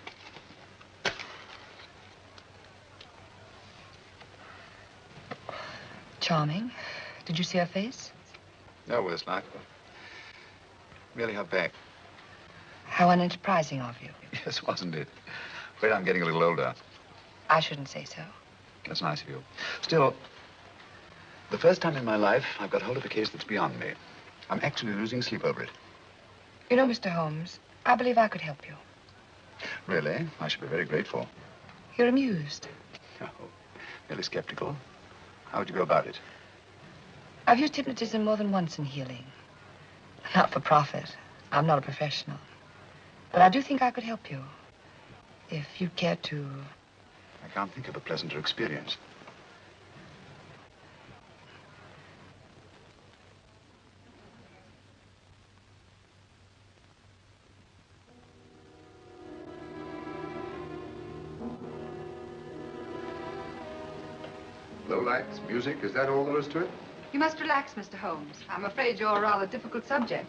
Charming. Did you see her face? No worse luck. Merely her back. How unenterprising of you. Yes, wasn't it? Afraid I'm getting a little older. I shouldn't say so. That's nice of you. Still, the first time in my life, I've got hold of a case that's beyond me. I'm actually losing sleep over it. You know, Mr. Holmes, I believe I could help you. Really? I should be very grateful. You're amused. Oh, merely skeptical. How would you go about it? I've used hypnotism more than once in healing. Not for profit. I'm not a professional. But I do think I could help you. If you'd care to... I can't think of a pleasanter experience. Low lights, music, is that all there is to it? You must relax, Mr. Holmes. I'm afraid you're a rather difficult subject.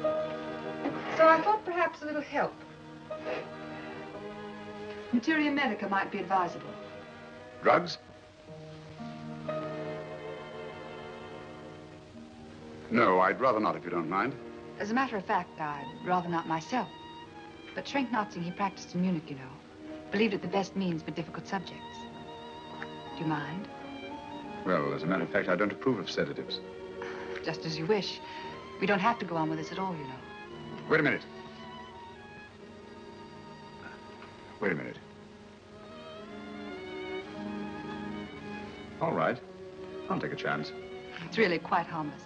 So I thought perhaps a little help. Materia medica might be advisable. Drugs? No, I'd rather not, if you don't mind. As a matter of fact, I'd rather not myself. But Schrenk-Notzing, he practiced in Munich, you know. Believed it the best means for difficult subjects. Do you mind? Well, as a matter of fact, I don't approve of sedatives. Just as you wish. We don't have to go on with this at all, you know. Wait a minute. Wait a minute. All right. I'll take a chance. It's really quite harmless.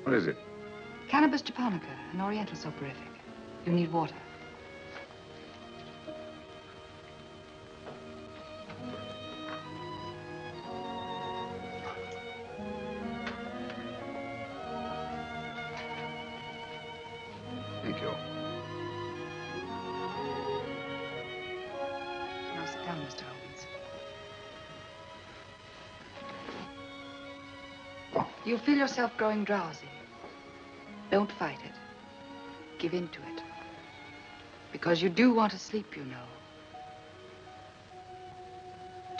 What is it? Cannabis japonica, an oriental soporific. You need water. Thank you. Now sit down, Mr. Holmes. You feel yourself growing drowsy. Don't fight it. Give in to it. Because you do want to sleep, you know.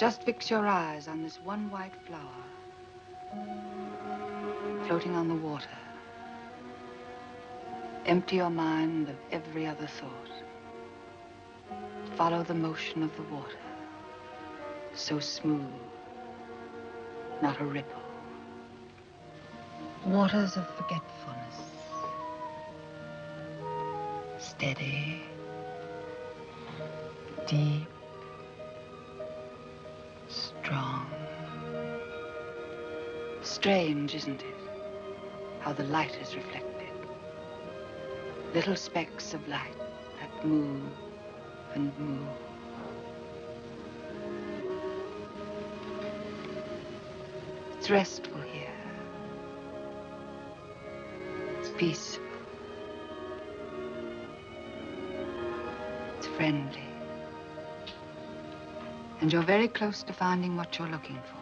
Just fix your eyes on this one white flower floating on the water. Empty your mind of every other thought. Follow the motion of the water. So smooth, not a ripple. Waters of forgetfulness. Steady, deep, strong. Strange, isn't it? How the light is reflected. Little specks of light that move and move. It's restful here. It's peaceful. It's friendly. And you're very close to finding what you're looking for.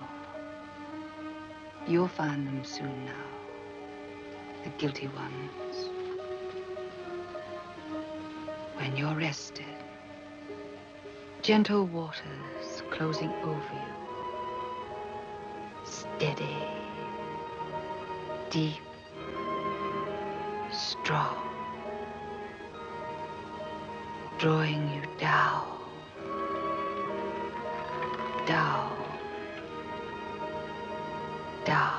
You'll find them soon now. The guilty ones. When you're rested, gentle waters closing over you. Steady, deep, strong, drawing you down, down, down.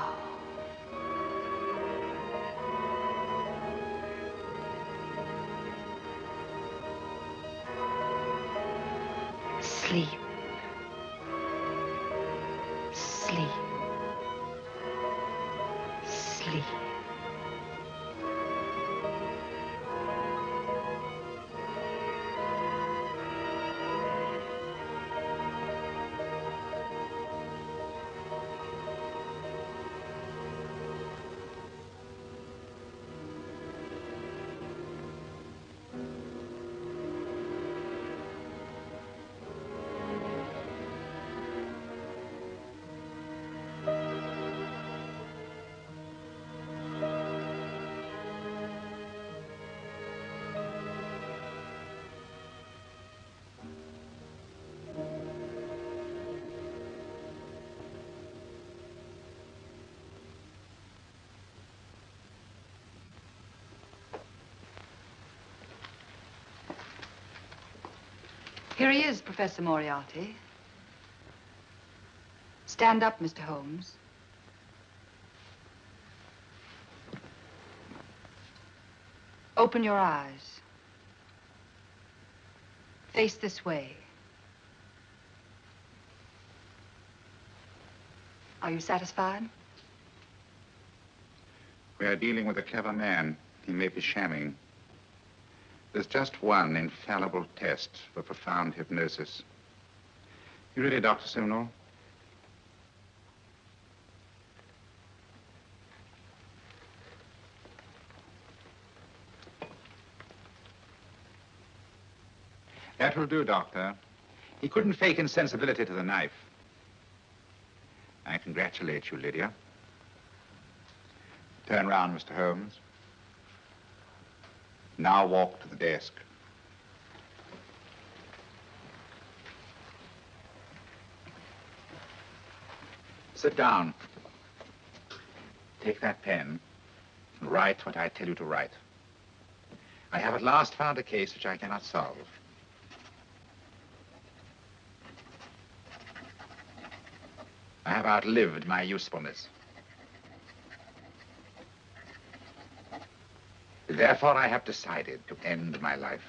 Sleep. Sleep. Sleep. Here he is, Professor Moriarty. Stand up, Mr. Holmes. Open your eyes. Face this way. Are you satisfied? We are dealing with a clever man. He may be shamming. There's just one infallible test for profound hypnosis. You ready, Dr. Simnel? That will do, Doctor. He couldn't fake insensibility to the knife. I congratulate you, Lydia. Turn round, Mr. Holmes. Now walk to the desk. Sit down. Take that pen and write what I tell you to write. I have at last found a case which I cannot solve. I have outlived my usefulness. Therefore, I have decided to end my life.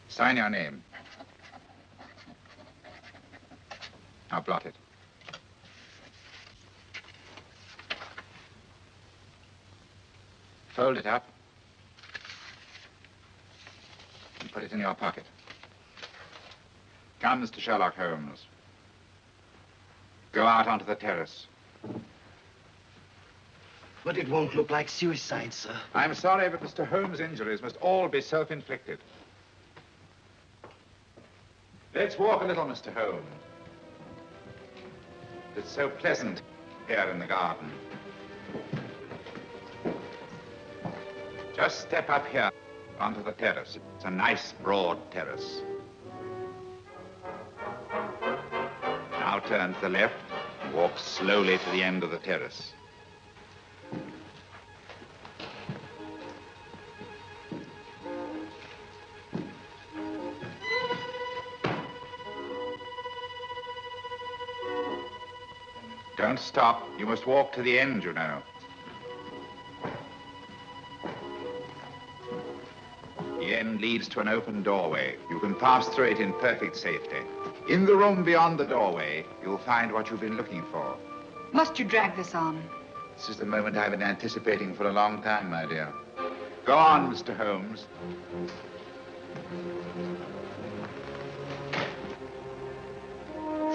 Sign your name. Now blot it. Fold it up and put it in your pocket. Come, Mr. Sherlock Holmes. Go out onto the terrace. But it won't look like suicide, sir. I'm sorry, but Mr. Holmes' injuries must all be self-inflicted. Let's walk a little, Mr. Holmes. It's so pleasant here in the garden. Just step up here. onto the terrace. It's a nice, broad terrace. Now turn to the left and walk slowly to the end of the terrace. Don't stop. You must walk to the end, you know. The end leads to an open doorway. You can pass through it in perfect safety. In the room beyond the doorway, you'll find what you've been looking for. Must you drag this on? This is the moment I've been anticipating for a long time, my dear. Go on, Mr. Holmes.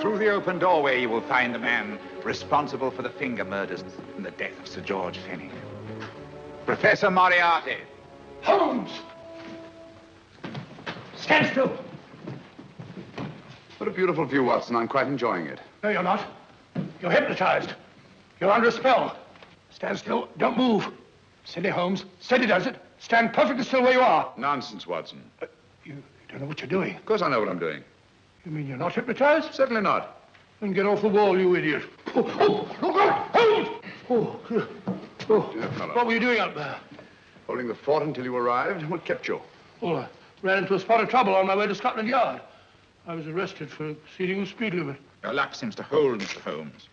Through the open doorway, you will find the man responsible for the finger murders and the death of Sir George Fenwick. Professor Moriarty. Holmes! Stand still. What a beautiful view, Watson. I'm quite enjoying it. No, you're not. You're hypnotized. You're under a spell. Stand still. Don't move. Steady, Holmes. Steady does it. Stand perfectly still where you are. Nonsense, Watson. You don't know what you're doing. Of course I know what I'm doing. You mean you're not hypnotized? Certainly not. Then get off the wall, you idiot. Oh, look out! Holmes! Dear fellow. What were you doing up there? Holding the fort until you arrived. What kept you? Well, I ran into a spot of trouble on my way to Scotland Yard. I was arrested for exceeding the speed limit. Your luck seems to hold, Mr. Holmes.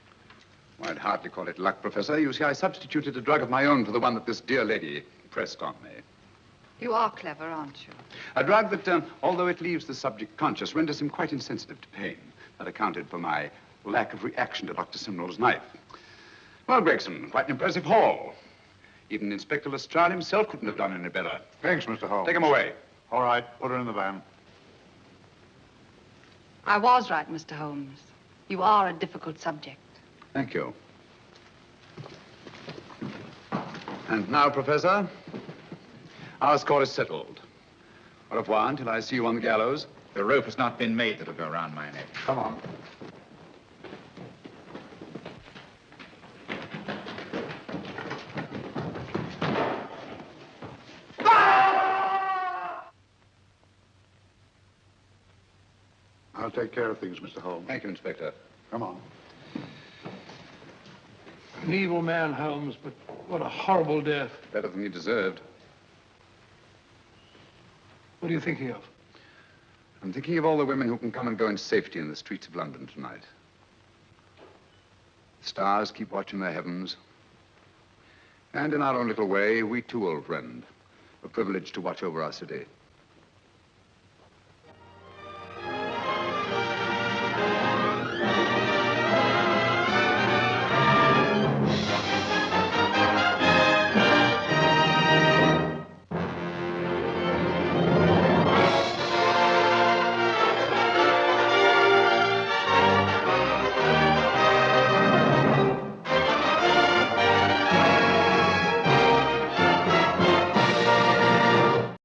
Well, I'd hardly call it luck, Professor. You see, I substituted a drug of my own for the one that this dear lady pressed on me. You are clever, aren't you? A drug that, although it leaves the subject conscious, renders him quite insensitive to pain. That accounted for my lack of reaction to Dr. Simnel's knife. Well, Gregson, quite an impressive haul. Even Inspector Lestrade himself couldn't have done any better. Thanks, Mr. Holmes. Take him away. All right, put her in the van. I was right, Mr. Holmes. You are a difficult subject. Thank you. And now, Professor, our score is settled. Au revoir until I see you on the gallows. The rope has not been made that'll go around my neck. Come on. I'll take care of things, Mr. Holmes. Thank you, Inspector. Come on. An evil man, Holmes, but what a horrible death. Better than he deserved. What are you thinking of? I'm thinking of all the women who can come and go in safety in the streets of London tonight. The stars keep watching their heavens. And in our own little way, we too, old friend, are privileged to watch over our city.